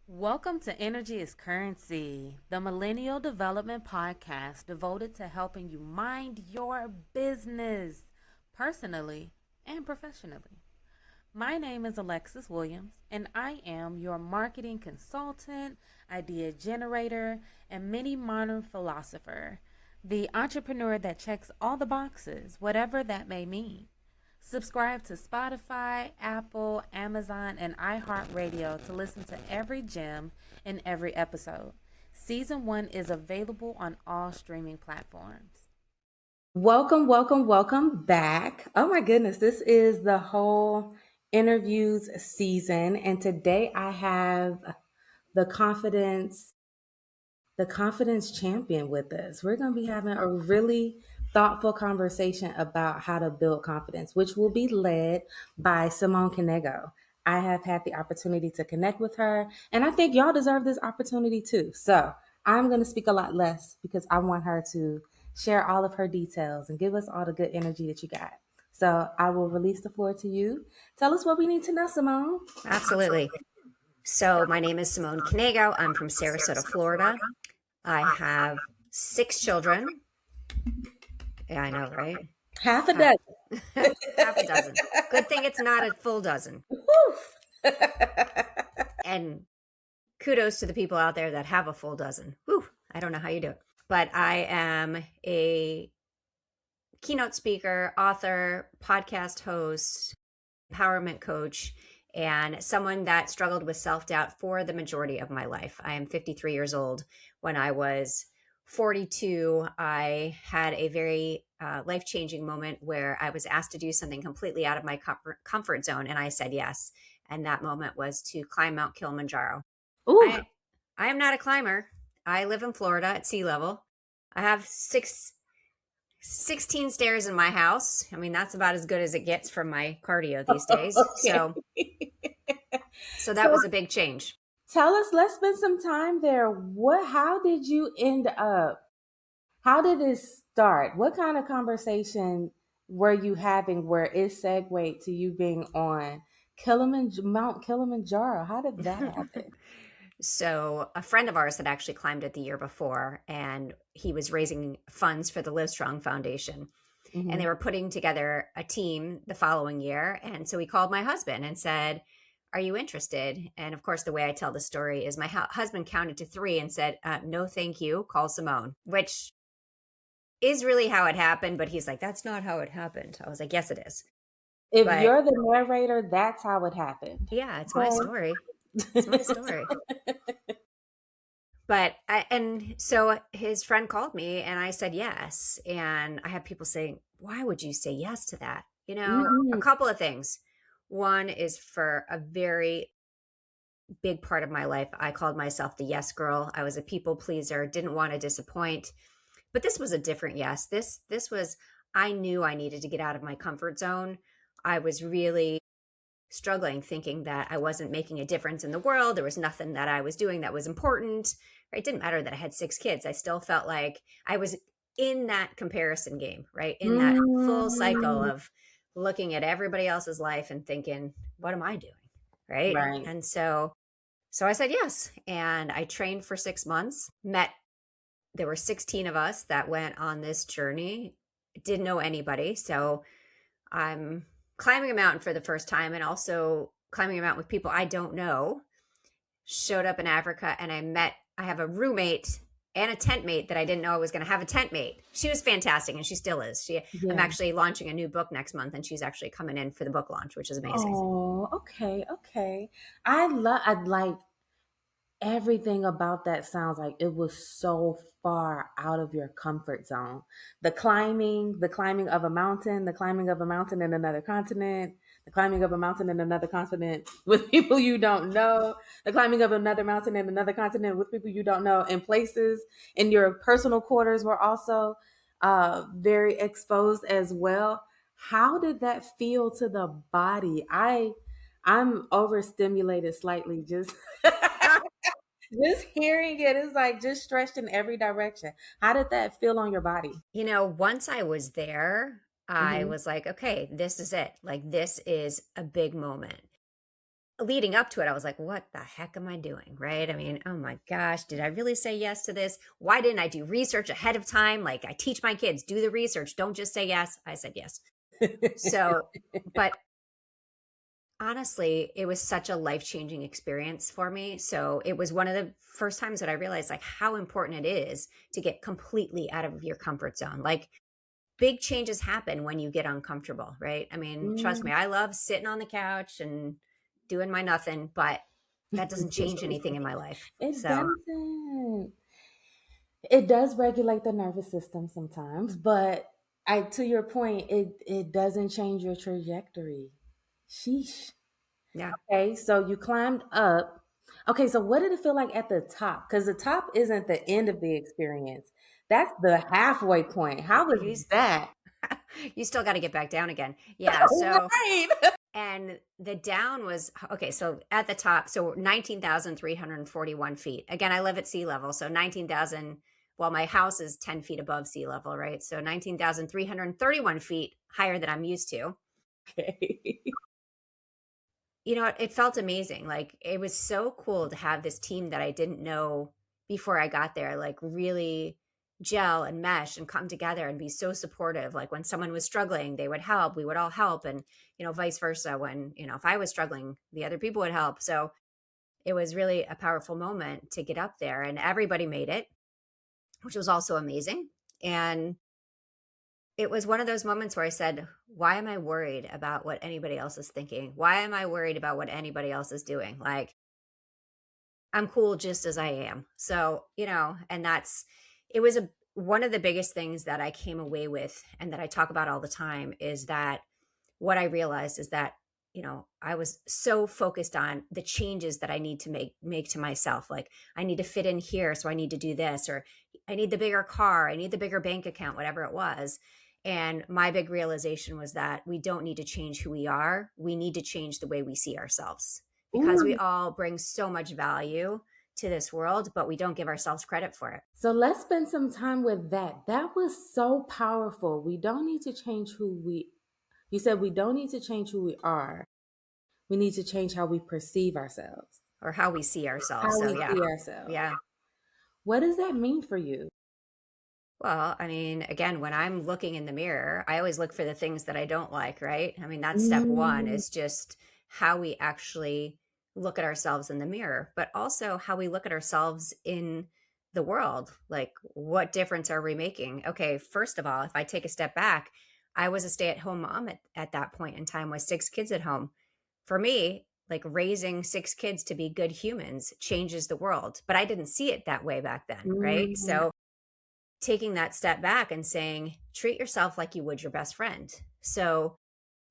Welcome to Energy is Currency, the Millennial Development Podcast devoted to helping you mind your business personally and professionally. My name is Alexis Williams, and I am your marketing consultant, idea generator, and mini modern philosopher, the entrepreneur that checks all the boxes, whatever that may mean. Subscribe to Spotify, Apple, Amazon, and iHeartRadio to listen to every gem in every episode. Season 1 is available on all streaming platforms. Welcome back. Oh my goodness, this is the whole interviews season, and today I have the confidence champion with us. We're going to be having a really thoughtful conversation about how to build confidence, which will be led by Simone Knego. I have had the opportunity to connect with her, and I think y'all deserve this opportunity too. So I'm going to speak a lot less because I want her to share all of her details and give us all the good energy that you got. So I will release the floor to you. Tell us what we need to know, Simone. Absolutely. So my name is Simone Knego. I'm from Sarasota, Florida. I have 6 children. Yeah, I know, right? Half a dozen. Half a dozen. Good thing it's not a full dozen. And kudos to the people out there that have a full dozen. Whew, I don't know how you do it. But I am a keynote speaker, author, podcast host, empowerment coach, and someone that struggled with self-doubt for the majority of my life. I am 53 years old. When I was 42, I had a very life-changing moment where I was asked to do something completely out of my comfort zone, and I said yes. And that moment was to climb Mount Kilimanjaro. Ooh. I am not a climber. I live in Florida at sea level. I have 16 stairs in my house. I mean, that's about as good as it gets from my cardio these days. Okay. So that was a big change. Tell us, let's spend some time there. How did you end up? How did this start? What kind of conversation were you having where it segued to you being on Mount Kilimanjaro? How did that happen? So a friend of ours had actually climbed it the year before, and he was raising funds for the Livestrong Foundation. Mm-hmm. And they were putting together a team the following year. And so he called my husband and said, "Are you interested?" And of course, the way I tell the story is my husband counted to 3 and said, "No, thank you. Call Simone," which is really how it happened. But he's like, "That's not how it happened." I was like, "Yes, it is." If But you're the narrator, that's how it happened. yeah, it's my story. It's my story. But and so his friend called me and I said yes. And I have people saying, "Why would you say yes to that?" You know, a couple of things. One is for a very big part of my life, I called myself the yes girl. I was a people pleaser, didn't want to disappoint. But this was a different yes. This was, I knew I needed to get out of my comfort zone. I was really struggling, thinking that I wasn't making a difference in the world. There was nothing that I was doing that was important. Right? It didn't matter that I had 6 kids. I still felt like I was in that comparison game, right? In that full cycle of looking at everybody else's life and thinking, what am I doing? Right. And so I said yes. And I trained for 6 months, there were 16 of us that went on this journey, didn't know anybody. So I'm climbing a mountain for the first time and also climbing a mountain with people I don't know. Showed up in Africa and I have a roommate and a tent mate that I didn't know I was going to have a tent mate. She was fantastic and she still is. I'm actually launching a new book next month and she's actually coming in for the book launch, which is amazing. Oh, okay. I like everything about that. Sounds like it was so far out of your comfort zone. The climbing of a mountain, the climbing of a mountain in another continent, the climbing of a mountain in another continent with people you don't know, the climbing of another mountain in another continent with people you don't know, and places in your personal quarters were also very exposed as well. How did that feel to the body? I'm overstimulated slightly just just hearing it is like just stretched in every direction. How did that feel on your body? You know, once I was there, I was like, okay, this is it. Like, this is a big moment. leading up to it, I was like, what the heck am I doing? Right. I mean, oh my gosh, did I really say yes to this? Why didn't I do research ahead of time? Like I teach my kids, do the research. Don't just say yes. I said yes. So, but honestly, it was such a life-changing experience for me. So it was one of the first times that I realized like how important it is to get completely out of your comfort zone. Like big changes happen when you get uncomfortable, right? I mean, trust Mm. me, I love sitting on the couch and doing my nothing, but that doesn't change anything in my life. It So, doesn't. It does regulate the nervous system sometimes, but to your point, it doesn't change your trajectory. Sheesh. yeah. Okay, so you climbed up. Okay, so what did it feel like at the top? Because the top isn't the end of the experience. That's the halfway point. How was You, that? you still got to get back down again. Yeah. So, Right. and the down was okay. So at the top, so 19,341 feet. Again, I live at sea level. So 19,000, well, my house is 10 feet above sea level, right? So 19,331 feet higher than I'm used to. Okay. You know, it felt amazing. Like it was so cool to have this team that I didn't know before I got there, like really gel and mesh and come together and be so supportive. Like when someone was struggling, they would help, we would all help. And, vice versa. When, if I was struggling, the other people would help. So it was really a powerful moment to get up there and everybody made it, which was also amazing. And it was one of those moments where I said, why am I worried about what anybody else is thinking? Why am I worried about what anybody else is doing? Like, I'm cool just as I am. So, and it was one of the biggest things that I came away with and that I talk about all the time is that what I realized is that, I was so focused on the changes that I need to make to myself. Like I need to fit in here. So I need to do this, or I need the bigger car. I need the bigger bank account, whatever it was. And my big realization was that we don't need to change who we are. We need to change the way we see ourselves because we Ooh. all bring so much value to this world, but we don't give ourselves credit for it. So let's spend some time with that. That was so powerful. We don't need to change you said we don't need to change who we are. We need to change how we perceive ourselves, Or how we see ourselves. how So, we yeah. see ourselves. Yeah. What does that mean for you? Well, I mean, again, when I'm looking in the mirror, I always look for the things that I don't like, right? I mean, that's step one Mm, is just how we actually look at ourselves in the mirror, but also how we look at ourselves in the world. Like, what difference are we making? Okay, first of all, if I take a step back, I was a stay-at-home mom at that point in time with 6 kids at home. For me, like raising 6 kids to be good humans changes the world, but I didn't see it that way back then, right? mm, So taking that step back and saying, treat yourself like you would your best friend. So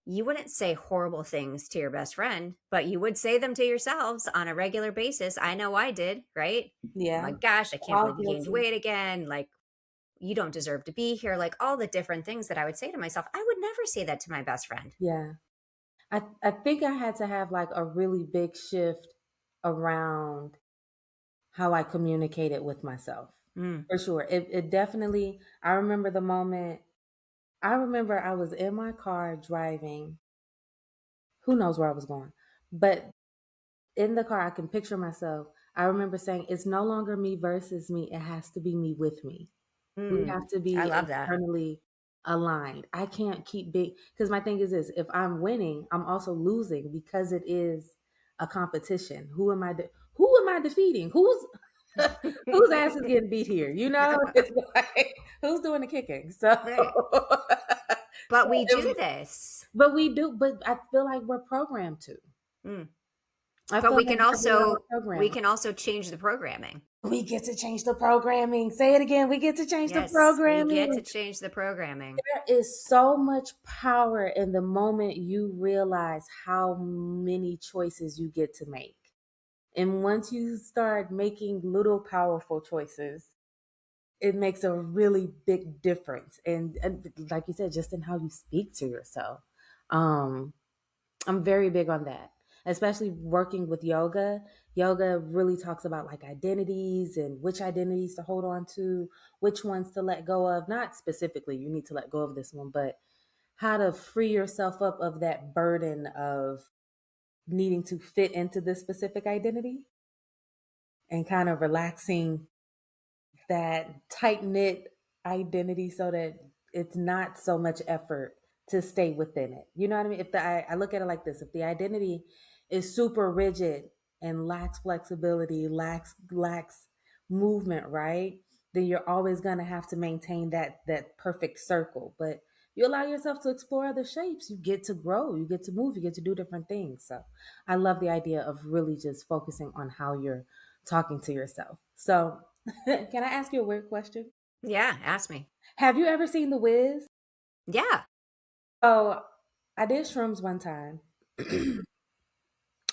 you wouldn't say horrible things to your best friend, but you would say them to yourselves on a regular basis. I know I did, right? Oh my yeah, gosh, I can't all believe you gained guilty. weight again. Like, you don't deserve to be here. Like, all the different things that I would say to myself. I would never say that to my best friend. Yeah. I think I had to have like a really big shift around how I communicated with myself. Mm, For sure. It definitely, I remember the moment, I remember I was in my car driving, who knows where I was going, but in the car, I can picture myself. I remember saying, it's no longer me versus me. It has to be me with me. We mm. have to I be love that. internally aligned. I can't keep big because my thing is this: if I'm winning, I'm also losing because it is a competition. Who am I defeating? Whose ass is getting beat here? It's like who's doing the kicking. So, Right. so But we it do was, this. but we do. But I feel like we're programmed to. Mm. I But feel like that's really our we programming. can also change the programming. We get to change the programming. Say it again. We get to change the Yes, we get to programming. change the programming. There is so much power in the moment you realize how many choices you get to make. And once you start making little powerful choices, it makes a really big difference. And like you said, just in how you speak to yourself. Um, I'm very big on that, especially working with yoga. Yoga really talks about like identities and which identities to hold on to, which ones to let go of. Not specifically, you need to let go of this one, but how to free yourself up of that burden of needing to fit into this specific identity and kind of relaxing that tight knit identity so that it's not so much effort to stay within it. You know what I mean? If I look at it like this, if the identity is super rigid and lacks flexibility, lacks movement, right? Then you're always gonna have to maintain that perfect circle. But you allow yourself to explore other shapes, you get to grow, you get to move, you get to do different things. So I love the idea of really just focusing on how you're talking to yourself. So can I ask you a weird question? Yeah, ask me. Have you ever seen The Wiz? Yeah. So I did shrooms one time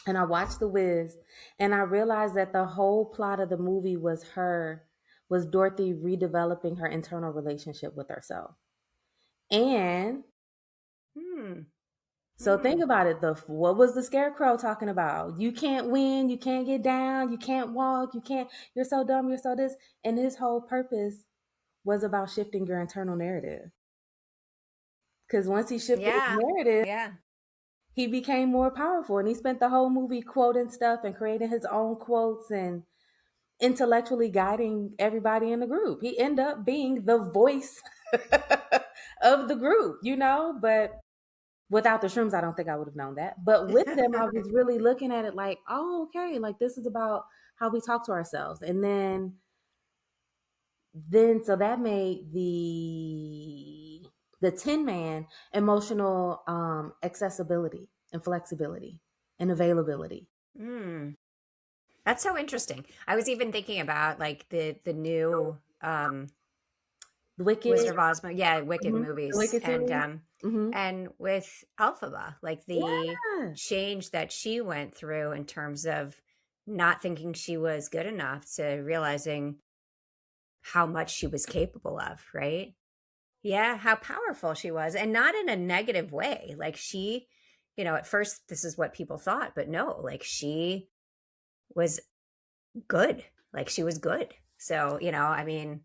and I watched The Wiz and I realized that the whole plot of the movie was Dorothy redeveloping her internal relationship with herself. And Hmm. so Hmm. think about it. What was the scarecrow talking about? You can't win, you can't get down, you can't walk, you're so dumb, you're so this. And his whole purpose was about shifting your internal narrative. Because once he shifted his Yeah. narrative, Yeah. he became more powerful. And he spent the whole movie quoting stuff and creating his own quotes and intellectually guiding everybody in the group. He ended up being the voice of the group, you know? But without the shrooms, I don't think I would have known that. But with them, I was really looking at it like, oh, okay, like this is about how we talk to ourselves. And then so that made the Tin Man emotional accessibility and flexibility and availability. Hmm. That's so interesting. I was even thinking about like the new The Wicked, Wizard of Oz, yeah, Wicked the movies, Wicked series. Hmm. and with Elphaba, like the Yeah, change that she went through in terms of not thinking she was good enough to realizing how much she was capable of, right? Yeah, how powerful she was, and not in a negative way. Like she, at first this is what people thought, but no, like she was good. Like she was good. So, I mean,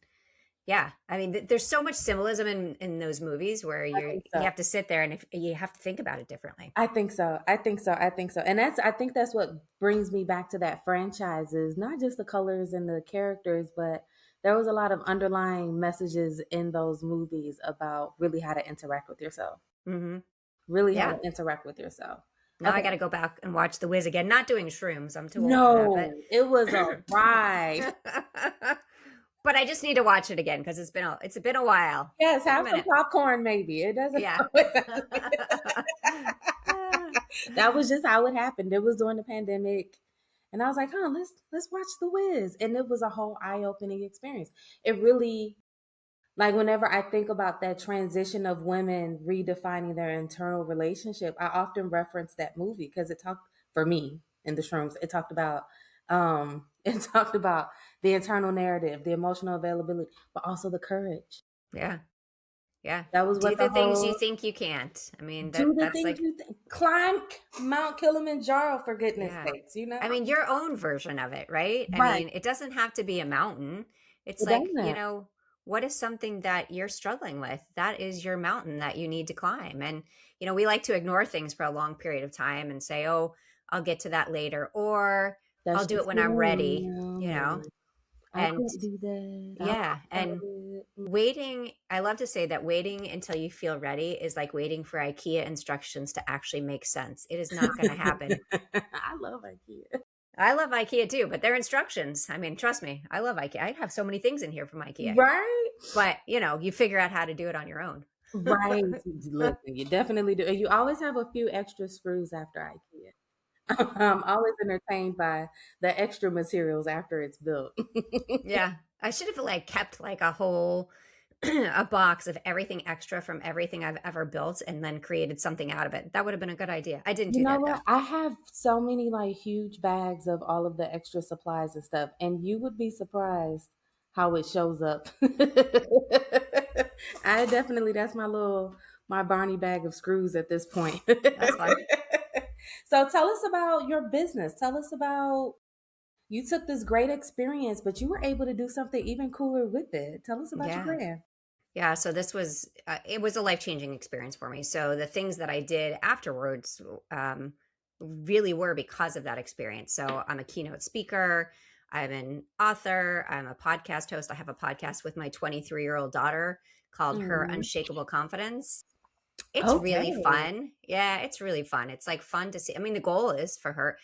yeah, I mean, there's so much symbolism in those movies where I you think you so. have to sit there and if you have to think about it differently. I think so. I think so. I think so. And I think that's what brings me back to that franchise is not just the colors and the characters, but there was a lot of underlying messages in those movies about really how to interact with yourself. Hmm. Really how Yeah. to interact with yourself. Now I Okay. got to go back and watch The Wiz again. Not doing shrooms. I'm too old for that, but No, it was a ride. but I just need to watch it again because it's been a while. Yes, Been a have some minute. popcorn maybe. It doesn't Yeah. always have to be. That was just how it happened. It was during the pandemic. And I was like, let's watch The Wiz. And it was a whole eye-opening experience. It really like whenever I think about that transition of women redefining their internal relationship, I often reference that movie because it talked for me in the shrooms, it talked about it talked about the internal narrative, the emotional availability, but also the courage. Yeah. Yeah. That was Do what the the things you whole think you can't. I mean, do the that's things like, you climb Mount Kilimanjaro for goodness yeah. sakes, you know? I mean, your own version of it, right? I Right. mean, it doesn't have to be a mountain. It's It like, doesn't. what is something that you're struggling with? That is your mountain that you need to climb. And, we like to ignore things for a long period of time and say, oh, I'll get to that later, or I'll That's do it just when who I'm I ready, am. I and can't do that. I'm yeah. not And it. waiting, I love to say that waiting until you feel ready is like waiting for IKEA instructions to actually make sense. It is not going to happen. I love IKEA. I love IKEA too, but their instructions, I mean, trust me, I love IKEA. I have so many things in here from IKEA, Right? but you figure out how to do it on your own. Right. Listen, you definitely do. And you always have a few extra screws after IKEA. I'm always entertained by the extra materials after it's built. Yeah. I should have like kept like a whole a box of everything extra from everything I've ever built and then created something out of it. That would have been a good idea. I didn't You do know that though. what? I have so many like huge bags of all of the extra supplies and stuff, and you would be surprised how it shows up. I definitely that's my Barney bag of screws at this point. That's fun. So tell us about your business. Tell us about you took this great experience, but you were able to do something even cooler with it. Tell us about your Yeah. brand. Yeah, so this was it was a life-changing experience for me. So the things that I did afterwards, really were because of that experience. So I'm a keynote speaker, I'm an author, I'm a podcast host. I have a podcast with my 23-year-old daughter called Her Mm. Unshakable Confidence. It's really Okay. fun. Yeah, it's really fun. It's like fun to see. I mean, the goal is for her.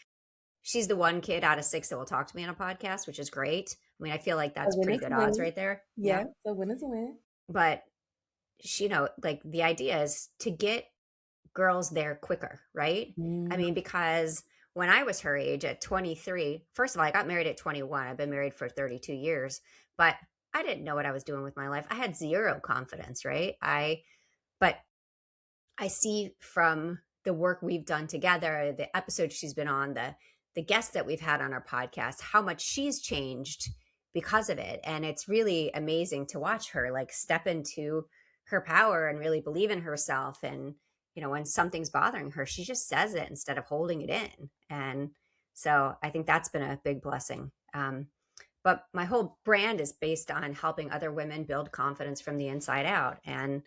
She's the one kid out of six that will talk to me on a podcast, which is great. I mean, I feel like A that's win pretty is a good odds win. right there. Yeah. Yeah, a win is a win. But she, like the idea is to get girls there quicker, right? I Mm. mean, because when I was her age at 23, first of all, I got married at 21. I've been married for 32 years, but I didn't know what I was doing with my life. I had zero confidence, right? But I see from the work we've done together, the episodes she's been on, the guests that we've had on our podcast, how much she's changed because of it. And it's really amazing to watch her like step into her power and really believe in herself. And, when something's bothering her, she just says it instead of holding it in. And so I think that's been a big blessing. But my whole brand is based on helping other women build confidence from the inside out. And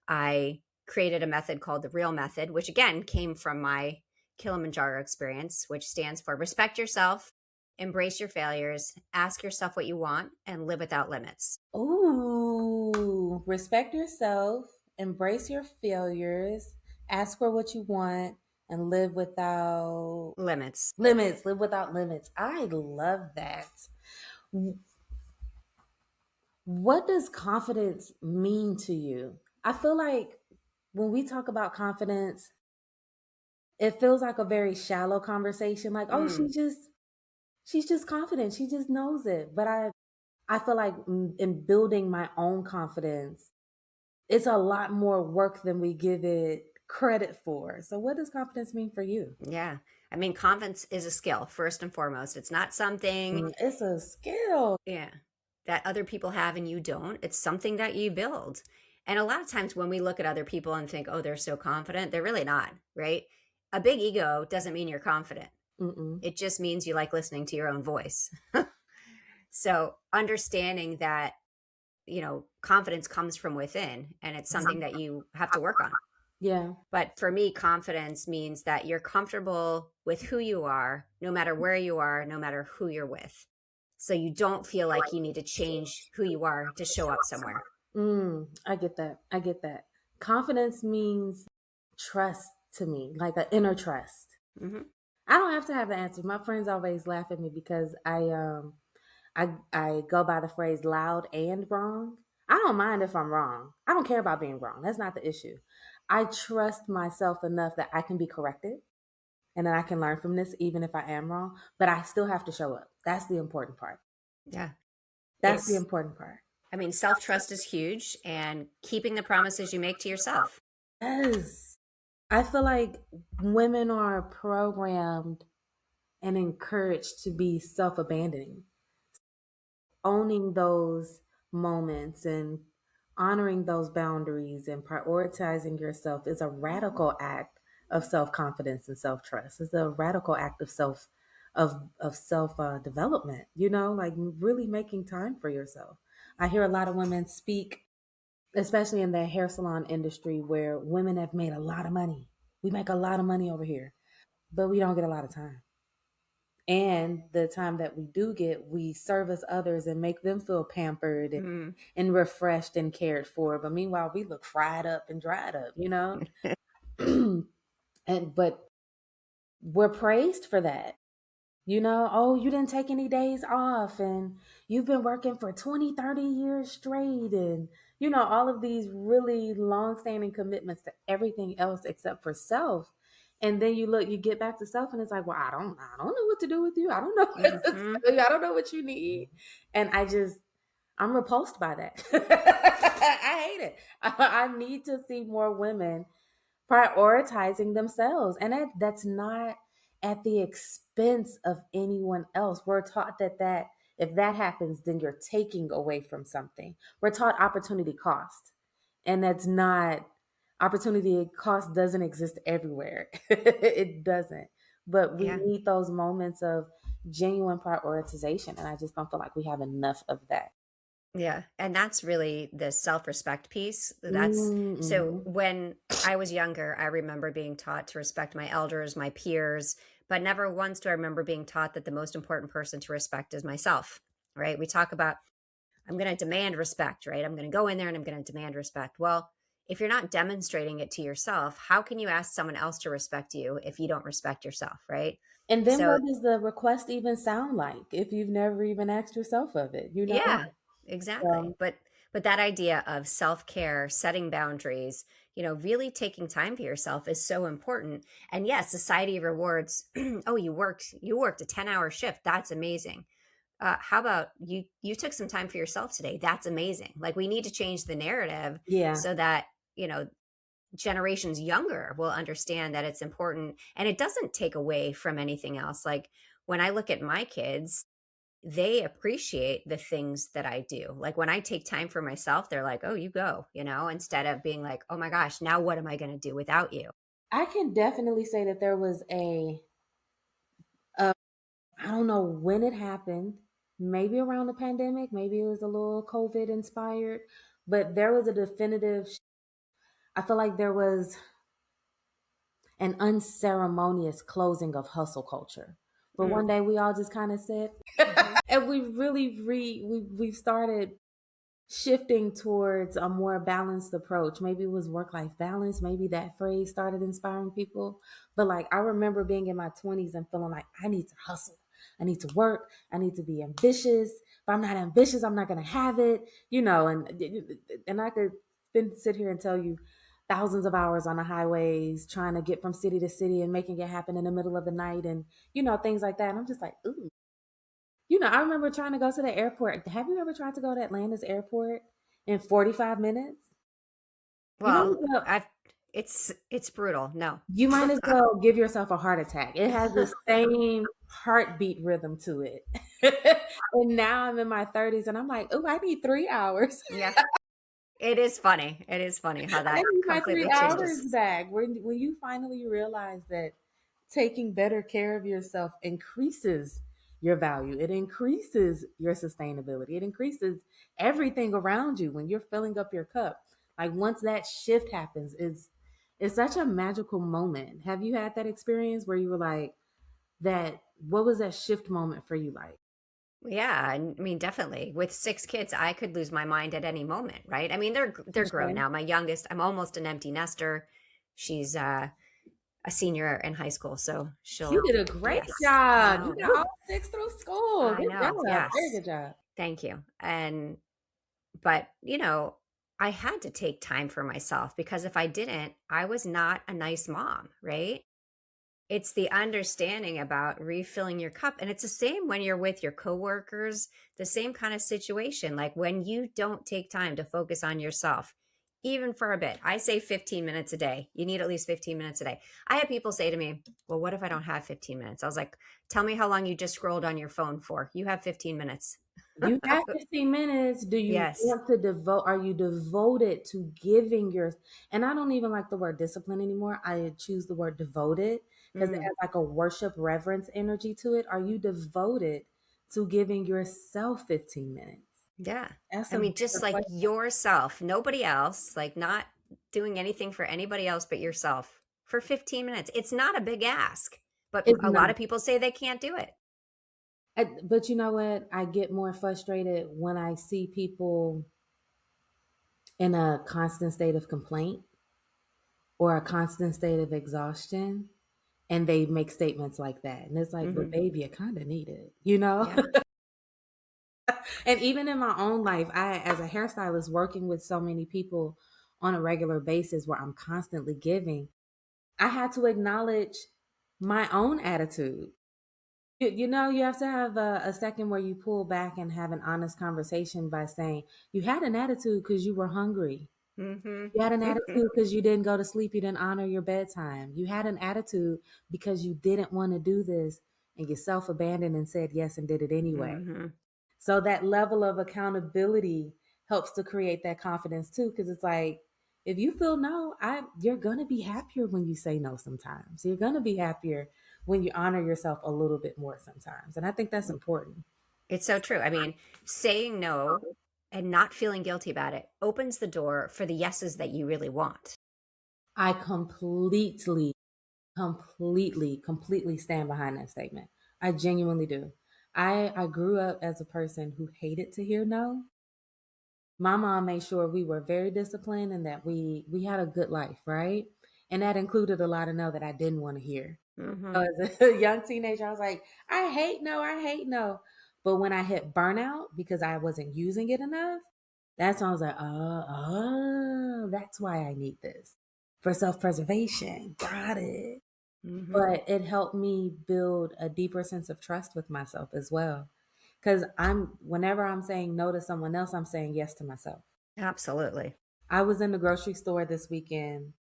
I created a method called the Real Method, which again came from my Kilimanjaro experience, which stands for respect yourself, embrace your failures, ask yourself what you want, and live without limits. Ooh, respect yourself, embrace your failures, ask for what you want, and live without Limits. limits. Live without limits. I love that. What does confidence mean to you? I feel like when we talk about confidence, it feels like a very shallow conversation. Like, oh, Mm, she's just confident. She just knows it. But I feel like in building my own confidence, it's a lot more work than we give it credit for. So what does confidence mean for you? yeah. I mean, confidence is a skill, first and foremost. It's not something, It's a skill. yeah, that other people have and you don't. It's something that you build. And a lot of times when we look at other people and think, oh, they're so confident, they're really not, right? A big ego doesn't mean you're confident. Mm-mm. It just means you like listening to your own voice. So understanding that, confidence comes from within and it's something that you have to work on. Yeah. But for me, confidence means that you're comfortable with who you are, no matter where you are, no matter who you're with. So you don't feel like you need to change who you are to show up somewhere. I get that. I get that. Confidence means trust to me, like an inner trust. Hmm. I don't have to have the answer. My friends always laugh at me because I go by the phrase loud and wrong. I don't mind if I'm wrong. I don't care about being wrong. That's not the issue. I trust myself enough that I can be corrected and that I can learn from this even if I am wrong, but I still have to show up. That's the important part. Yeah. That's the It's, important part. I mean, self trust is huge and keeping the promises you make to yourself. Yes. I feel like women are programmed and encouraged to be self-abandoning, owning those moments and honoring those boundaries and prioritizing yourself is a radical act of self-confidence and self-trust. It's a radical act of self development, like really making time for yourself. I hear a lot of women speak, especially in the hair salon industry, where women have made a lot of money. We make a lot of money over here, but we don't get a lot of time. And the time that we do get, we service others and make them feel pampered Mm. and refreshed and cared for. But meanwhile, we look fried up and dried up. But we're praised for that. Oh, you didn't take any days off and you've been working for 20, 30 years straight. And, all of these really long-standing commitments to everything else except for self. And then you get back to self and it's like, well, I don't know what to do with you. I don't know what to Hmm. tell you. I don't know what you need. And I'm repulsed by that. I hate it. I need to see more women prioritizing themselves. And that's not at the expense of anyone else. We're taught that if that happens, then you're taking away from something. We're taught opportunity cost. And that's not opportunity cost doesn't exist everywhere. It doesn't. But we Yeah. need those moments of genuine prioritization. And I just don't feel like we have enough of that. Yeah, and that's really the self-respect piece. That's so Mm-hmm. when I was younger, I remember being taught to respect my elders, my peers, but never once do I remember being taught that the most important person to respect is myself, right? We talk about I'm going to demand respect, right? I'm going to go in there and I'm going to demand respect. Well, if you're not demonstrating it to yourself, how can you ask someone else to respect you if you don't respect yourself, right? And then So, what does the request even sound like if you've never even asked yourself of it, you yeah, know? exactly. So, But that idea of self-care, setting boundaries, really taking time for yourself is so important. And yes, society rewards, oh, you worked a 10-hour shift. That's amazing. How about you took some time for yourself today? That's amazing. Like we need to change the narrative yeah. so that, generations younger will understand that it's important and it doesn't take away from anything else. Like when I look at my kids, they appreciate the things that I do. Like when I take time for myself, they're like, "Oh, you go," instead of being like, "Oh my gosh, now what am I going to do without you?" I can definitely say that there was a I don't know when it happened, maybe around the pandemic, maybe it was a little COVID inspired, but there was a definitive, I feel like there was an unceremonious closing of hustle culture. But Mm, one day we all just kind of said, mhm. and we really we've started shifting towards a more balanced approach. Maybe it was work life balance. Maybe that phrase started inspiring people. But like, I remember being in my 20s and feeling like I need to hustle. I need to work. I need to be ambitious. If I'm not ambitious, I'm not going to have it, and I could sit here and tell you thousands of hours on the highways trying to get from city to city and making it happen in the middle of the night and, things like that. And I'm just like, ooh, I remember trying to go to the airport. Have you ever tried to go to Atlanta's airport in 45 minutes? You might Well, as well, it's brutal. No. you might as well give yourself a heart attack. It has the same heartbeat rhythm to it. And now I'm in my 30s and I'm like, oh, I need 3 hours. Yeah. It is funny. It is funny how I that need my three completely hours changes. back. When you finally realize that taking better care of yourself increases your value, it increases your sustainability, it increases everything around you when you're filling up your cup. Like once that shift happens, it's such a magical moment. Have you had that experience where you were like that? What was that shift moment for you like? Yeah, I mean, definitely. With 6 kids, I could lose my mind at any moment, right? I mean, they're grown Touche. now. My youngest, I'm almost an empty nester. She's a senior in high school, so You she'll did a great yes. job. You Oh, got woo, all six through school. I Good know. job. Very Yes. good job. Thank you. But, I had to take time for myself because if I didn't, I was not a nice mom, right? It's the understanding about refilling your cup, and it's the same when you're with your coworkers, the same kind of situation, like, when you don't take time to focus on yourself, even for a bit. I say 15 minutes a day. You need at least 15 minutes a day. I have people say to me, "Well, what if I don't have 15 minutes?" I was like, "Tell me how long you just scrolled on your phone for. You have 15 minutes." You have 15 minutes. Do you Yes. want to devote? Are you devoted to giving your? And I don't even like the word discipline anymore. I choose the word devoted because it Mm, has like a worship, reverence energy to it. Are you devoted to giving yourself 15 minutes? yeah. That's I a mean, just bigger like question. yourself, nobody else, like not doing anything for anybody else but yourself for 15 minutes. It's not a big ask, but It's a lot not. of people say they can't do it. But you know what? I get more frustrated when I see people in a constant state of complaint or a constant state of exhaustion and they make statements like that. And it's like, but Hmm. baby, I kind of need it. Yeah. And even in my own life, I, as a hairstylist, working with so many people on a regular basis where I'm constantly giving, I had to acknowledge my own attitude. You have to have a second where you pull back and have an honest conversation by saying, you had an attitude because you were hungry. Hmm. You had an attitude because you didn't go to sleep. You didn't honor your bedtime. You had an attitude because you didn't want to do this and you self abandoned and said yes and did it anyway. Hmm. So that level of accountability helps to create that confidence too. Cause it's like, if you feel no, you're going to be happier when you say no sometimes. You're going to be happier when you honor yourself a little bit more sometimes. And I think that's important. It's so true. I mean, saying no. and not feeling guilty about it opens the door for the yeses that you really want. I completely stand behind that statement. I genuinely do. I grew up as a person who hated to hear no. My mom made sure we were very disciplined and that we had a good life, right? And that included a lot of no that I didn't want to hear. Mm-hmm. So as a young teenager, I was like, I hate no, I hate no. But when I hit burnout because I wasn't using it enough, that's when I was like, that's why I need this for self preservation. Got it. Mm-hmm. But it helped me build a deeper sense of trust with myself as well. Because whenever I'm saying no to someone else, I'm saying yes to myself. Absolutely. I was in the grocery store this weekend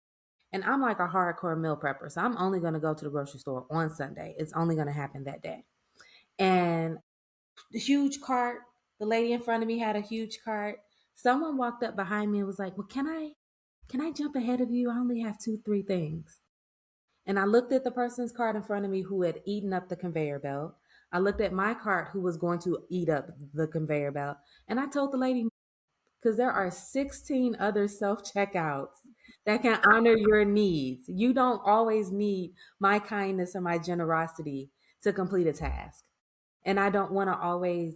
and I'm like a hardcore meal prepper. So I'm only going to go to the grocery store on Sunday. It's only going to happen that day. And the huge cart, the lady in front of me had a huge cart. Someone walked up behind me and was like, well, can I jump ahead of you? I only have 2, 3 things. And I looked at the person's cart in front of me who had eaten up the conveyor belt. I looked at my cart who was going to eat up the conveyor belt. And I told the lady, because there are 16 other self checkouts that can honor your needs. You don't always need my kindness or my generosity to complete a task. And I don't want to always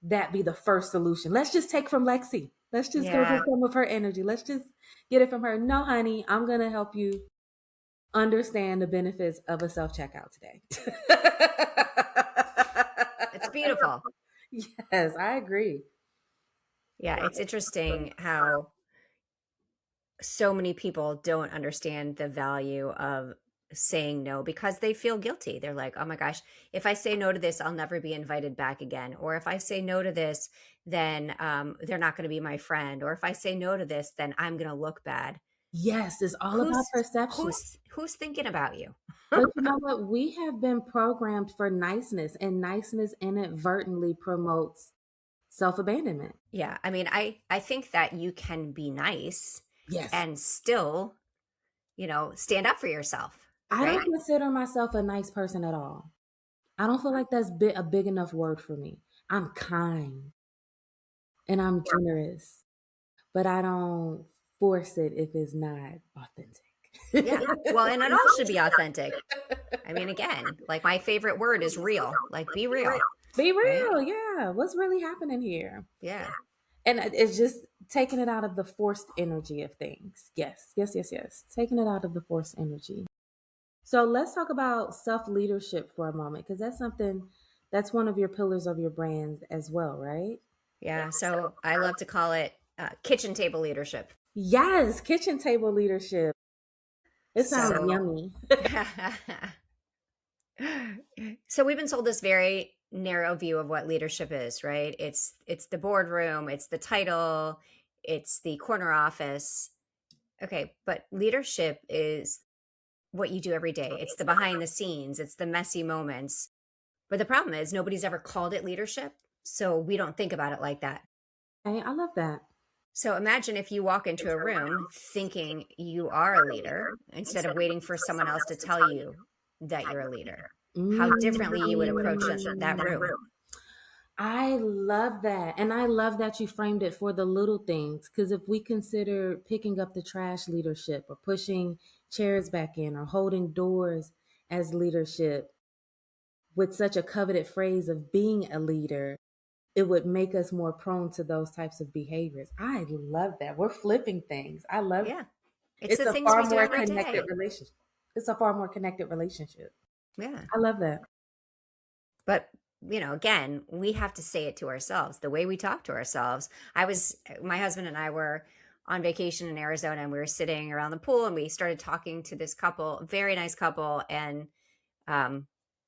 that be the first solution. Let's just take from Lexi. Let's just go get Yeah. some of her energy. Let's just get it from her. No, honey, I'm going to help you understand the benefits of a self checkout today. It's beautiful. Yes, I agree. Yeah, it's interesting how so many people don't understand the value of saying no because they feel guilty. They're like, oh my gosh, if I say no to this, I'll never be invited back again. Or if I say no to this, then they're not going to be my friend. Or if I say no to this, then I'm going to look bad. Yes, it's all about Who's perception. who's thinking about you? But you know what? We have been programmed for niceness, and niceness inadvertently promotes self abandonment. Yeah, I mean, I think that you can be nice Yes. and still, stand up for yourself, I right? don't consider myself a nice person at all. I don't feel like that's a big enough word for me. I'm kind and I'm generous, but I don't force it if it's not Yeah. authentic. Well, and it all should be authentic. I mean, again, like my favorite word is real. Like be real, Be right? real, yeah. What's really happening here? Yeah. And it's just taking it out of the forced energy of things. Yes, yes, yes, yes. Taking it out of the forced energy. So let's talk about self leadership for a moment, because that's one of your pillars of your brand as well, right? Yeah. So I love to call it kitchen table leadership. Yes, kitchen table leadership. It sounds So, yummy. so we've been sold this very narrow view of what leadership is, right? It's the boardroom, it's the title, it's the corner office. Okay, but leadership is what you do every day. It's the behind the scenes, it's the messy moments. But the problem is nobody's ever called it leadership, so we don't think about it like that. Hey, I love that. So imagine if you walk into a room thinking you are a leader instead of waiting for someone else to tell you that you're a leader. How differently you would approach that room. I love that. And I love that you framed it for the little things. Because if we consider picking up the trash leadership or pushing chairs back in or holding doors as leadership with such a coveted phrase of being a leader, it would make us more prone to those types of behaviors. I love that. We're flipping things. I love Yeah. It's it's the a things far we do more every connected day. relationship. It's a far more connected relationship. Yeah. I love that. But, again, we have to say it to ourselves the way we talk to ourselves. My husband and I were on vacation in Arizona and we were sitting around the pool and we started talking to this couple, very nice couple. And, of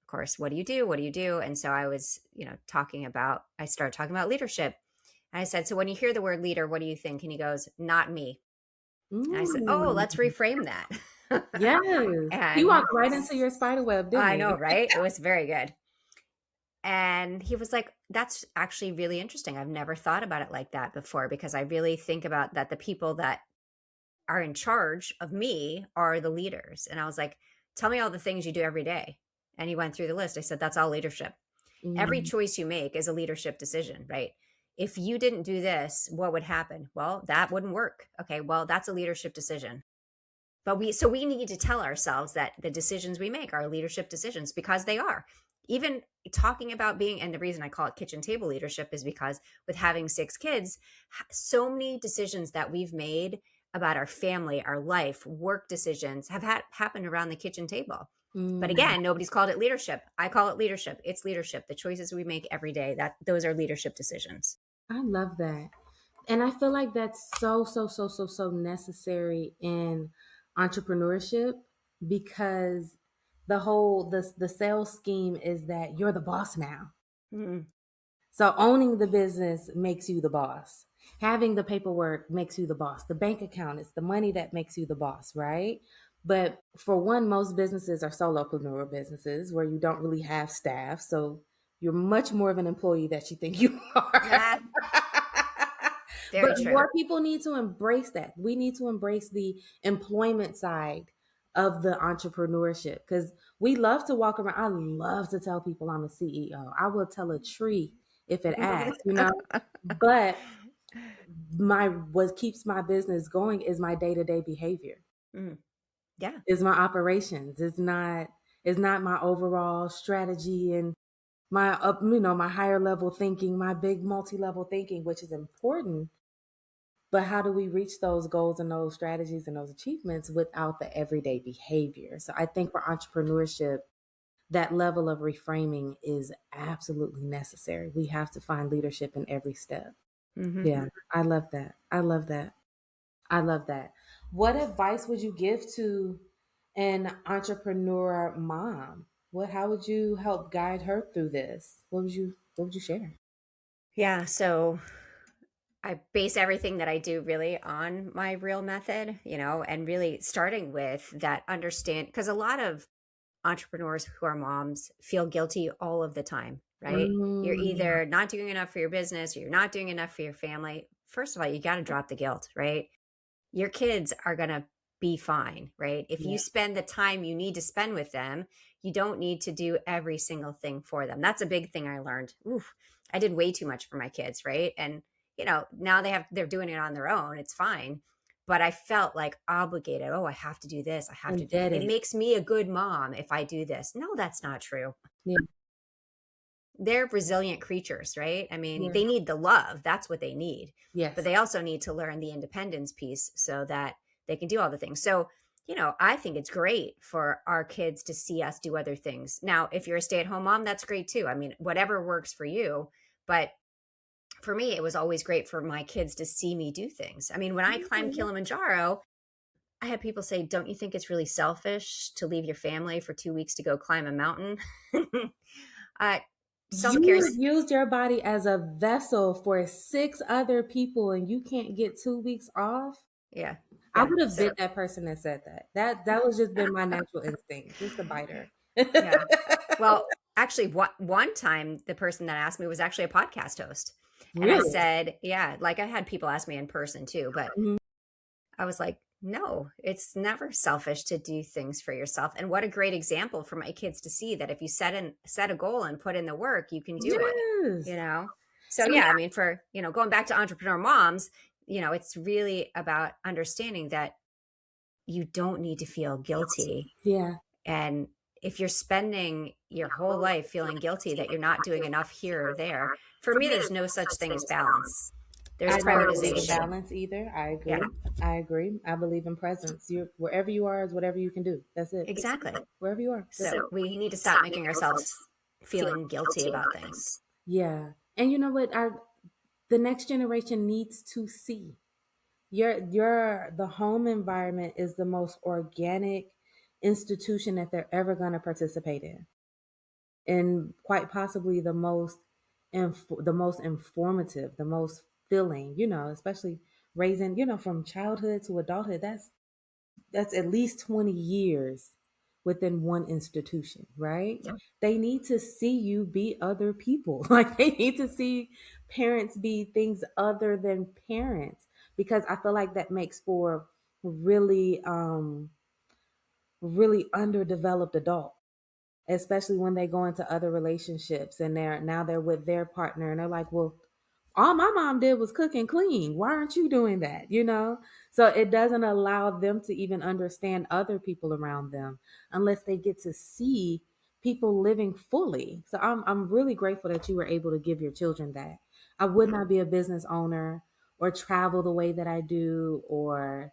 course, what do you do? What do you do? And so I was, I started talking about leadership. And I said, so when you hear the word leader, what do you think? And he goes, not me. And I said, oh, let's Mm. reframe that. Yes. He And walked right into your spider web, didn't I he? know, right? It was very good. And he was like, that's actually really interesting. I've never thought about it like that before because I really think about that the people that are in charge of me are the leaders. And I was like, tell me all the things you do every day. And he went through the list. I said, that's all leadership. Every Mm. choice you make is a leadership decision, right? if you didn't do this, what would happen? Well, that wouldn't work. Okay, well, that's a leadership decision. But we need to tell ourselves that the decisions we make are leadership decisions, because they are. Even talking about being, and the reason I call it kitchen table leadership is because with having 6 kids, so many decisions that we've made about our family, our life, work decisions have happened around the kitchen table. But Mm, again, nobody's called it leadership. I call it leadership. It's leadership. The choices we make every day, that those are leadership decisions. I love that. And I feel like that's so necessary in entrepreneurship because the sales scheme is that you're the boss now. Mm-hmm. So owning the business makes you the boss. Having the paperwork makes you the boss. The bank account is the money that makes you the boss, right? But for one, most businesses are solopreneur businesses where you don't really have staff. So you're much more of an employee that you think you are. Ah, But very true. more people need to embrace that. We need to embrace the employment side of the entrepreneurship because we love to walk around. I love to tell people I'm a CEO. I will tell a tree if it asks, But my what keeps my business going is my day-to-day behavior, Mm, yeah. is my operations. It's not my overall strategy and my my higher level thinking, my big multi-level thinking, which is important. But how do we reach those goals and those strategies and those achievements without the everyday behavior? So I think for entrepreneurship, that level of reframing is absolutely necessary. We have to find leadership in every step. Hmm. Yeah, I love that. I love that. I love that. What advice would you give to an entrepreneur mom? How would you help guide her through this? What would you share? Yeah. So I base everything that I do really on my real method, and really starting with that understand, because a lot of entrepreneurs who are moms feel guilty all of the time, right? You're Mm, either not doing enough for your business, or you're not doing enough for your family. First of all, you got to drop the guilt, right? Your kids are going to be fine, right? If you yeah. spend the time you need to spend with them, you don't need to do every single thing for them. That's a big thing I learned. Oof, I did way too much for my kids, right? And now they're doing it on their own. It's fine. But I felt like obligated. Oh, I have to do this. I have to do that. It Indebted. makes me a good mom if I do this. No, that's not true. Yeah. They're resilient creatures, right? I mean, Yeah. they need the love. That's what they need. But Yes. they also need to learn the independence piece so that they can do all the things. So, I think it's great for our kids to see us do other things. Now, if you're a stay at home mom, that's great too. I mean, whatever works for you. But for me, it was always great for my kids to see me do things. I mean, when I climbed Mhm. Kilimanjaro, I had people say, "Don't you think it's really selfish to leave your family for 2 weeks to go climb a mountain?" uh, Self care. You used your body as a vessel for 6 other people and you can't get 2 weeks off. Yeah. I Yeah. would have So, bit that person that said that. That was just been my natural instinct, just to bite her. yeah. Well, actually, one time the person that asked me was actually a podcast host. And I Really? said, yeah, like I had people ask me in person too, but Mhm. I was like, no, it's never selfish to do things for yourself. And what a great example for my kids to see that if you set a goal and put in the work, you can do it, you Yes. know? So So yeah, I mean, for, going back to entrepreneur moms, it's really about understanding that you don't need to feel guilty. yeah. And if you're spending your whole life feeling guilty that you're not doing enough here or there, for me, there's no such thing as balance. There's I don't believe in prioritization. balance either. I agree. Yeah, I agree. I believe in presence. You're wherever you are is whatever you can do. That's it. exactly. Wherever you are. That's it. So we need to stop making ourselves feeling guilty about things. Yeah. And you know what? The next generation needs to see. The home environment is the most organic institution that they're ever going to participate in, and quite possibly the most informative, the most filling. Especially raising, from childhood to adulthood. That's at least 20 years within one institution, right? Yep. They need to see you be other people. Like they need to see parents be things other than parents because I feel like that makes for really really underdeveloped adult, especially when they go into other relationships and they're with their partner and they're like, well, all my mom did was cook and clean. Why aren't you doing that? So it doesn't allow them to even understand other people around them unless they get to see people living fully. So I'm really grateful that you were able to give your children that. I would not be a business owner or travel the way that I do or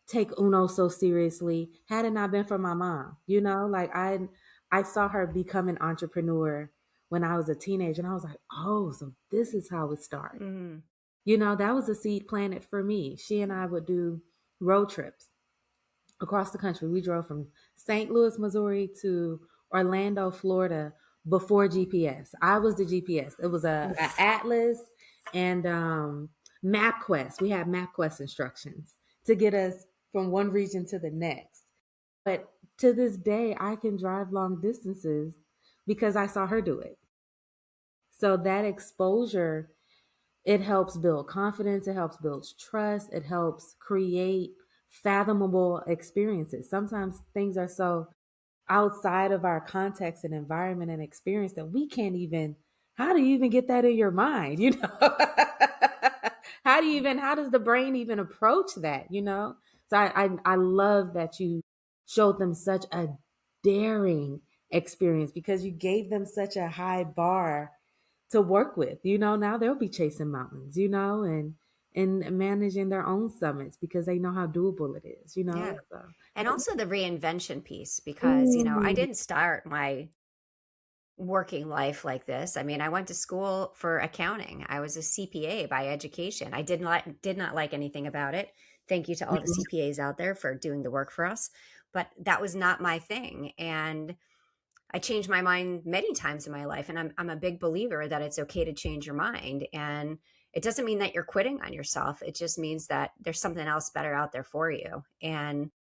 take Uno so seriously had it not been for my mom. Like I saw her become an entrepreneur when I was a teenager, and I was like, oh, so this is how it started. Mm. That was a seed planted for me. She and I would do road trips across the country. We drove from St. Louis, Missouri to Orlando, Florida before GPS. I was the GPS. It was a atlas and MapQuest. We had MapQuest instructions to get us from one region to the next. But to this day, I can drive long distances because I saw her do it. So that exposure, it helps build confidence, it helps build trust, it helps create fathomable experiences. Sometimes things are so outside of our context and environment and experience that we can't even, how do you even get that in your mind? How does the brain even approach that? So I love that you showed them such a daring experience because you gave them such a high bar to work with. Now they'll be chasing mountains, and managing their own summits because they know how doable it is. Yeah. So I And think, also the reinvention piece, because, I ooh, didn't start my working life like this. I mean, I went to school for accounting. I was a CPA by education. I did not like anything about it. Thank you to all the CPAs out there for doing the work for us, but that was not my thing. And I changed my mind many times in my life, and I'm a big believer that it's okay to change your mind. And it doesn't mean that you're quitting on yourself. It just means that there's something else better out there for you. And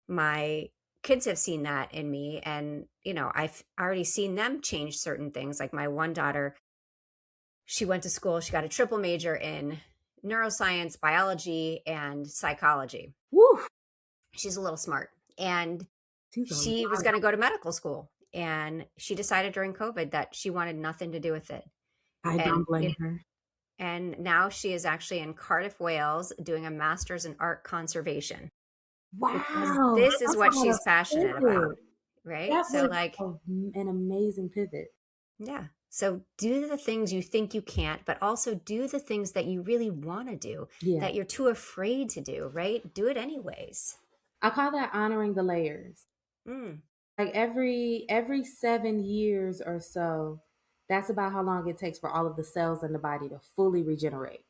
my kids have seen that in me, and I've already seen them change certain things. Like my one daughter, she went to school, she got a triple major in neuroscience, biology, and psychology. woo, She's a little smart, and she's a she was lot. going to go to medical school, and she decided during COVID that she wanted nothing to do with it. I don't and you blame know, her. and now she is actually in Cardiff, Wales, doing a master's in art conservation, because Wow, this is talk what about a she's passionate about. pivot. Right, That so was like, an amazing pivot. yeah. So do the things you think you can't, but also do the things that you really want to do, Yeah, that you're too afraid to do, right? Do it anyways. I call that honoring the layers. Mm, Like every 7 years or so, that's about how long it takes for all of the cells in the body to fully regenerate.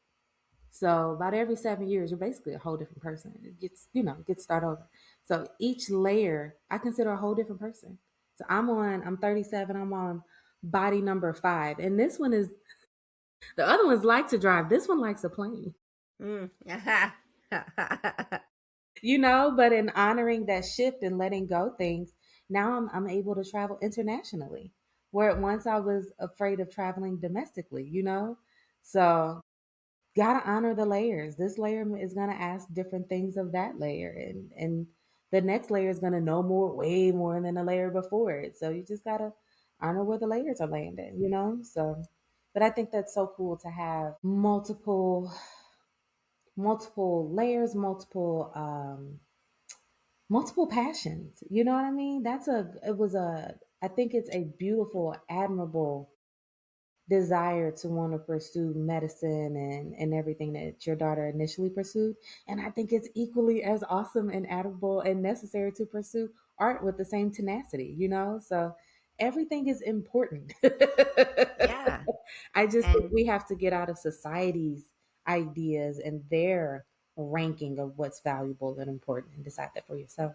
So about every 7 years, you're basically a whole different person. It gets start over. So each layer, I consider a whole different person. So I'm 37. I'm on body number 5, and this one is the other ones like to drive. This one likes a plane. mm. But in honoring that shift and letting go things, now I'm able to travel internationally. Where at once I was afraid of traveling domestically. So gotta honor the layers. This layer is gonna ask different things of that layer, and the next layer is gonna know more, way more than the layer before it. So you just gotta honor where the layers are landing. So, but I think that's so cool to have multiple layers, multiple passions. You know what I mean? I think it's a beautiful, admirable desire to want to pursue medicine and everything that your daughter initially pursued. And I think it's equally as awesome and admirable and necessary to pursue art with the same tenacity. So everything is important. Yeah. I just think And we have to get out of society's ideas and their ranking of what's valuable and important and decide that for yourself.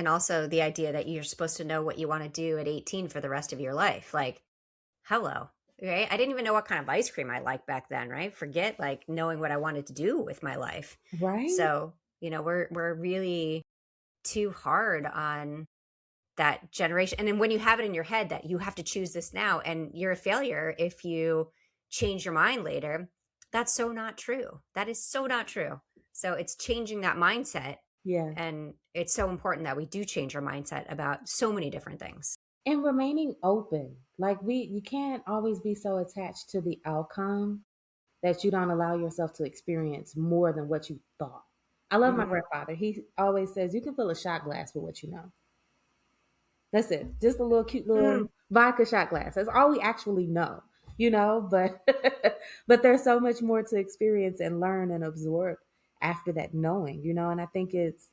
also the idea that you're supposed to know what you want to do at 18 for the rest of your life. Like, hello. Right? I didn't even know what kind of ice cream I liked back then, right? Forget like knowing what I wanted to do with my life. Right? So, we're really too hard on that generation. And then when you have it in your head that you have to choose this now and you're a failure if you change your mind later, that's so not true. That is so not true. So it's changing that mindset. Yeah. And it's so important that we do change our mindset about so many different things. And remaining open. Like you can't always be so attached to the outcome that you don't allow yourself to experience more than what you thought. I love my Mm-hmm. grandfather. He always says you can fill a shot glass with what you know. That's it. Just a little cute little Mm. vodka shot glass. That's all we actually know, you know, but but there's so much more to experience and learn and absorb after that knowing, you know, and I think it's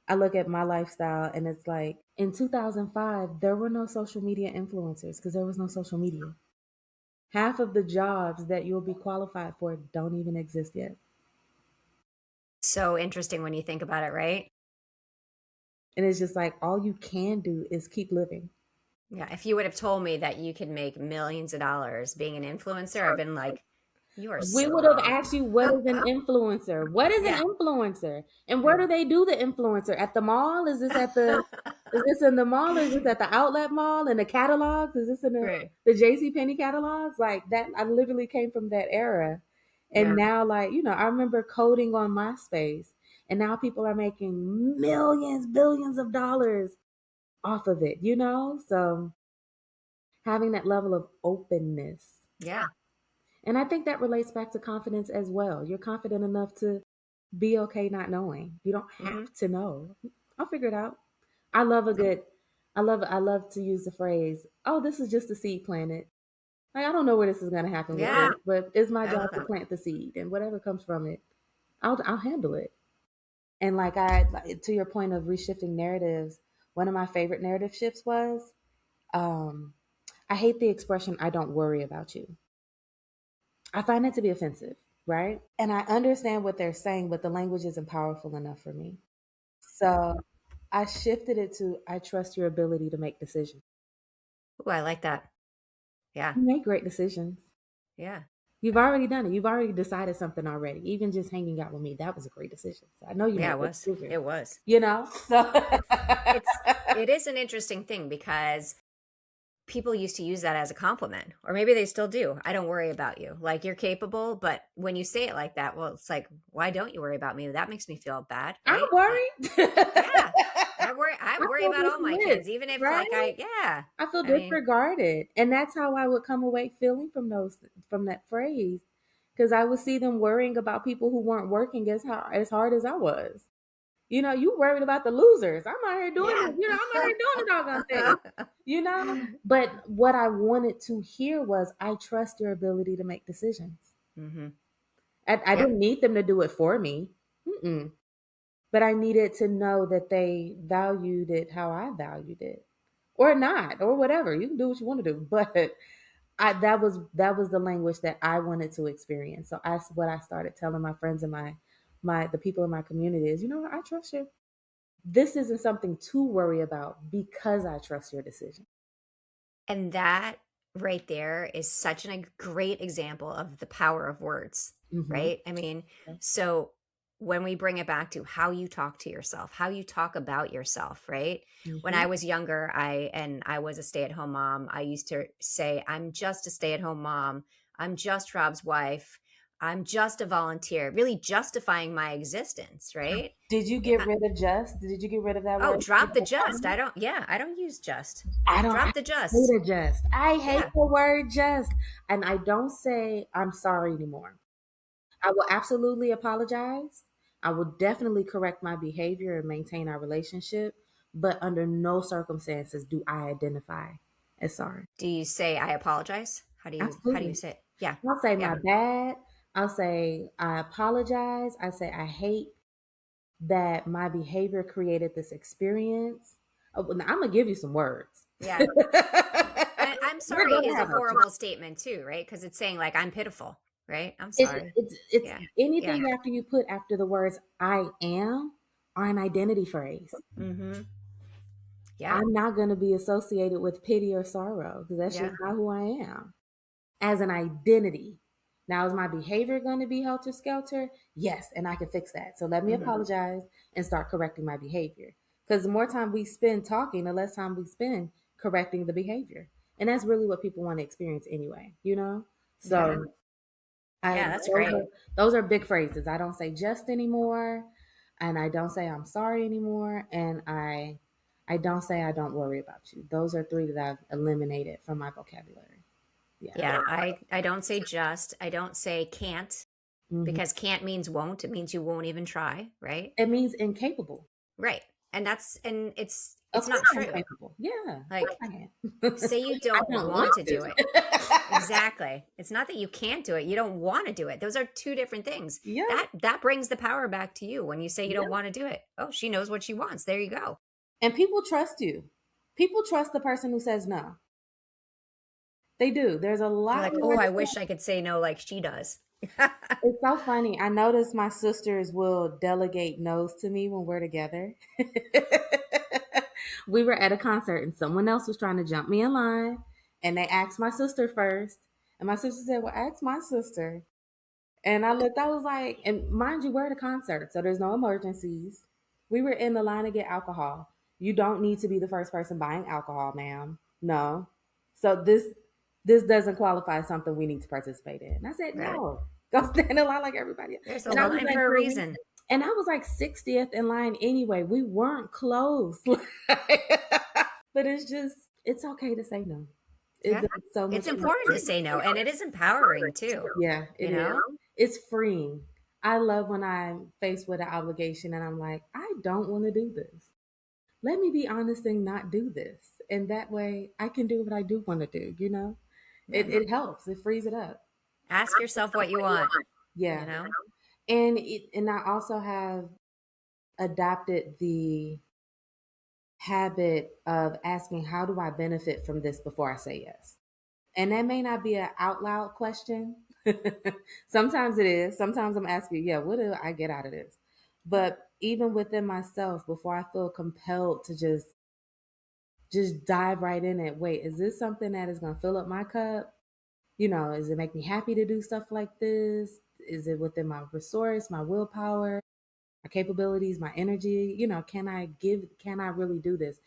I look at my lifestyle and it's like in 2005 there were no social media influencers because there was no social media. Half of the jobs that you'll be qualified for don't even exist yet. So interesting when you think about it, right? And it's just like all you can do is keep living. Yeah. If you would have told me that you could make millions of dollars being an influencer, I've been like, you are We so would have wrong. asked you what is an influencer? What is an Yeah. influencer? And where do they do the influencer? At the mall? Is this in the mall or is this at the outlet mall in the catalogs? Is this in Right. the JC Penney catalogs? Like that I literally came from that era. And Yeah. now like, you know, I remember coding on MySpace and now people are making millions, billions of dollars off of it, you know? So having that level of openness. Yeah. And I think that relates back to confidence as well. You're confident enough to be okay not knowing. You don't Mm-hmm. have to know. I'll figure it out. I love a good I love to use the phrase, "Oh, this is just a seed planted." Like I don't know where this is going to happen with Yeah. it, but it's my I love job to that. plant the seed and whatever comes from it, I'll handle it. And to your point of reshifting narratives, one of my favorite narrative shifts was um I hate the expression I don't worry about you. I find it to be offensive, right? And I understand what they're saying, but the language isn't powerful enough for me. So I shifted it to I trust your ability to make decisions. Ooh, I like that. Yeah. You make great decisions. Yeah. You've already done it. You've already decided something already. Even just hanging out with me, that was a great decision. So I know you Yeah, made it good was. decisions. It was. You know? So It is an interesting thing because people used to use that as a compliment, or maybe they still do. I don't worry about you. Like you're capable, but when you say it like that, well, it's like, why don't you worry about me? That makes me feel bad, I'm right? worried. Yeah. I I worry feel about all my kids, dismissed, even if like right? yeah. I feel I mean, disregarded. And that's how I would come away feeling from that phrase. Because I would see them worrying about people who weren't working as hard as I was. You know, you worried about the losers. I'm out here doing yeah. it. You know, I'm out here doing the doggone thing. You know? But what I wanted to hear was I trust your ability to make decisions. Hmm. I Yep. didn't need them to do it for me. Mm-mm. But I needed to know that they valued it how I valued it. Or not, or whatever. You can do what you want to do. But that was the language that I wanted to experience. So that's what I started telling my friends and my the people in my community is, you know what, I trust you. This isn't something to worry about because I trust your decision. And that right there is such a great example of the power of words, Mm-hmm. right? I mean, so when we bring it back to how you talk to yourself, how you talk about yourself, right? When Mm-hmm. I was younger, I was a stay-at-home mom, I used to say, I'm just a stay-at-home mom. I'm just Rob's wife. I'm just a volunteer, really justifying my existence, right? Did you get rid of just? Did you get rid of that Oh, word? drop the just. I don't use just. I Drop the hate just. a just. I hate Yeah. the word just. And I don't say I'm sorry anymore. I will absolutely apologize. I will definitely correct my behavior and maintain our relationship, but under no circumstances do I identify as sorry. Do you say I apologize? How do you Absolutely. say it? Yeah. I'll say Yeah. my bad. I'll say I apologize. I say I hate that my behavior created this experience. Oh, well, now I'm gonna give you some words. Yeah. I'm We're sorry gonna is a have a horrible statement too, right? Because it's saying like I'm pitiful, right? I'm it's sorry. it's Yeah. Yeah. anything after you put after the words I am are an identity phrase. Mm-hmm. Yeah. I'm not gonna be associated with pity or sorrow because that's just Yeah. not who I am as an identity. Now, is my behavior going to be helter skelter? Yes, and I can fix that. So let me Mm-hmm. apologize and start correcting my behavior. Because the more time we spend talking, the less time we spend correcting the behavior. And that's really what people want to experience anyway, you know? Yeah. So I Yeah. That's great. those are big phrases. I don't say just anymore, and I don't say I'm sorry anymore, and I don't say I don't worry about you. Those are three that I've eliminated from my vocabulary. Yeah, I don't say just. I don't say can't, Hmm. because can't means won't. It means you won't even try, right? It means incapable. Right. And Of it's course not I'm true. capable. Yeah, of course Like, I can. say you I don't don't want want to do it. to. Exactly. It's not that you can't do it. You don't want to do it. Those are two different things. Yeah, That brings the power back to you when you say you don't yeah. want to do it. Oh, she knows what she wants. There you go. And people trust you. People trust the person who says no. They do. There's a They're lot like, more. "Oh, I wish I could say no like she does." It's so funny. I notice my sisters will delegate no's to me when we're together. We were at a concert and someone else was trying to jump me in line, and they asked my sister first. And my sister said, "Well, ask my sister." And I looked, I was like, and mind you, we're at a concert, so there's no emergencies. We were in the line to get alcohol. You don't need to be the first person buying alcohol, ma'am. No. So this doesn't qualify as something we need to participate in. And I said, Right. no. Go stand in line like everybody else. There's a And I was line like, for a for a reason. reason. And I was like 60th in line anyway. We weren't close. But it's okay to say no. It Yeah. does so much It's more important for to you. say no, and it is empowering too, Yeah, it you is. know? It's freeing. I love when I'm faced with an obligation and I'm like, I don't want to do this. Let me be honest and not do this. And that way I can do what I do want to do, you know? Yeah. It helps. It frees it up. Ask yourself what you want, you Yeah. know? And I also have adopted the habit of asking, how do I benefit from this before I say yes? And that may not be an out loud question. Sometimes it is. Sometimes I'm asking, yeah, what do I get out of this? But even within myself, before I feel compelled to just dive right in it, wait, is this something that is going to fill up my cup? You know, does it make me happy to do stuff like this? Is it within my resource, my willpower, my capabilities, my energy? You know, can I really do this?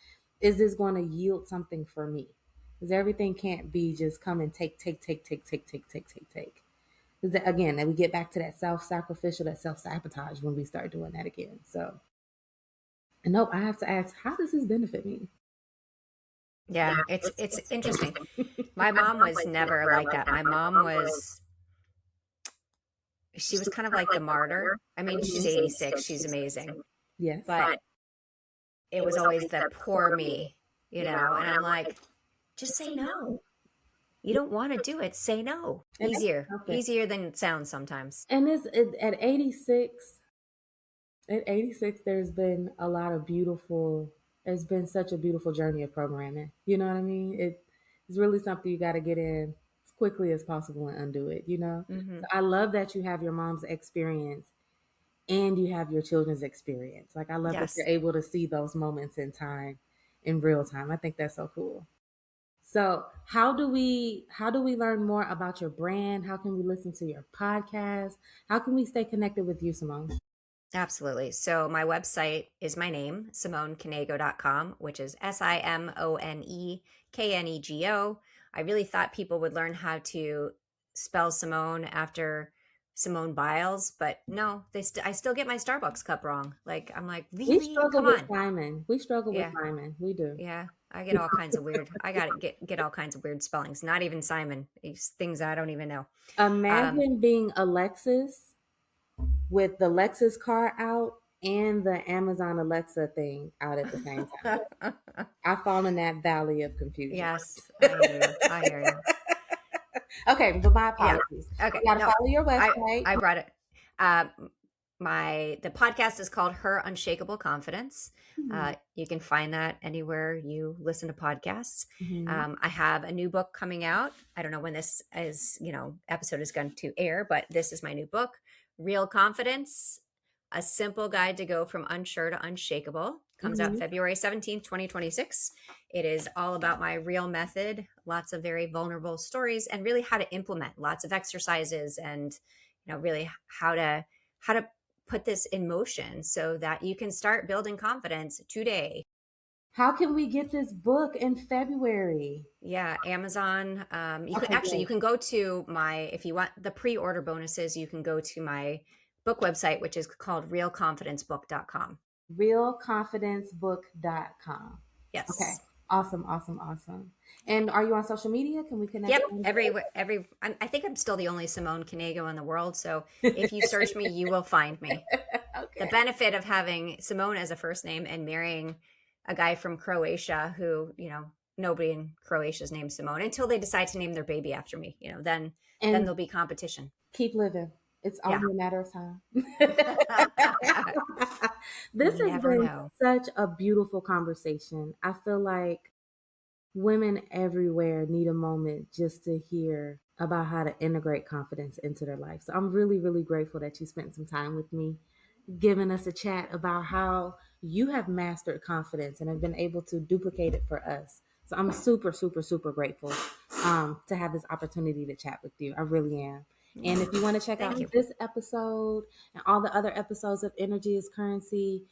Is this going to yield something for me? Because everything can't be just come and take. Because again, then we get back to that self-sacrificial, that self-sabotage when we start doing that again. So, and nope, I have to ask, how does this benefit me? Yeah, it's interesting. My mom was never like that. My mom was she was kind of like the martyr. I mean, she's 86, she's amazing. Yes. But it was always the poor me, you know? And I'm like, just say no. You don't want to do it, say no. And that's Easier. perfect. Easier than it sounds sometimes. And at 86, there's been a lot of beautiful, it's been such a beautiful journey of programming. You know what I mean? It's really something you got to get in as quickly as possible and undo it, you know? Hmm. So I love that you have your mom's experience and you have your children's experience. Like, I love that you're Yes. able to see those moments in time, in real time. I think that's so cool. So, how do we learn more about your brand? How can we listen to your podcast? How can we stay connected with you, Simone? Absolutely. So my website is my name, SimoneKnego.com, which is SimoneKnego. I really thought people would learn how to spell Simone after Simone Biles, but no, I still get my Starbucks cup wrong. Like, I'm like, We really? struggle Come with on. Simon. We struggle with Yeah. Simon. We do. Yeah. I get all kinds of weird. I got to get all kinds of weird spellings. Not even Simon. It's things I don't even know. Um, Imagine being Alexis with the Lexus car out and the Amazon Alexa thing out at the same time. I fall in that valley of confusion. yes, I hear you. I hear you. Okay, but my Yeah. apologies. Okay. You got to No, follow your I website. I brought it. Uh, the podcast is called Her Unshakable Confidence. You can find that anywhere you listen to podcasts. Mhm. I have a new book coming out. I don't know when this episode is going to air, but this is my new book, Real Confidence: A Simple Guide to Go from Unsure to Unshakable. Comes out Mhm. February 17th, 2026. It is all about my real method, lots of very vulnerable stories, and really how to implement lots of exercises, and really how to put this in motion so that you can start building confidence today. How can we get this book in February? Yeah, Amazon. Okay, You great. can go to if you want the pre-order bonuses, you can go to my book website, which is called realconfidencebook.com. Realconfidencebook.com. Okay. Yes. Awesome, awesome, awesome. And are you on social media? Can we connect Yep. on I think I'm still the only Simone Knego in the world. So if you search me, you will find me. The Okay. benefit of having Simone as a first name and marrying a guy from Croatia who, nobody in Croatia is named Simone until they decide to name their baby after me, then And there'll be competition. keep living. It's Yeah. only a matter of time. This You has never been know. such a beautiful conversation. I feel like women everywhere need a moment just to hear about how to integrate confidence into their life. So I'm really, really grateful that you spent some time with me, giving us a chat about how you have mastered confidence and have been able to duplicate it for us. So I'm super, super, super grateful to have this opportunity to chat with you. I really am. And if you want to check out Thank you. this episode and all the other episodes of Energy is Currency,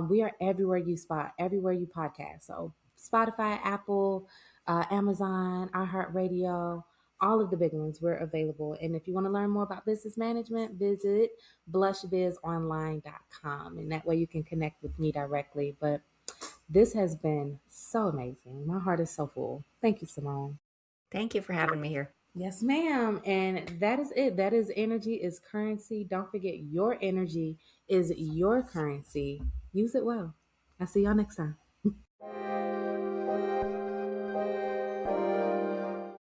we are everywhere you podcast. So Spotify, Apple, Amazon, iHeartRadio, all of the big ones, we're available. And if you want to learn more about business management, visit blushbizonline.com. And that way you can connect with me directly. But this has been so amazing. My heart is so full. Thank you, Simone. Thank you for having me here. Yes, ma'am. And that is it. That is energy is currency. Don't forget your energy is your currency. Use it well. I'll see y'all next time.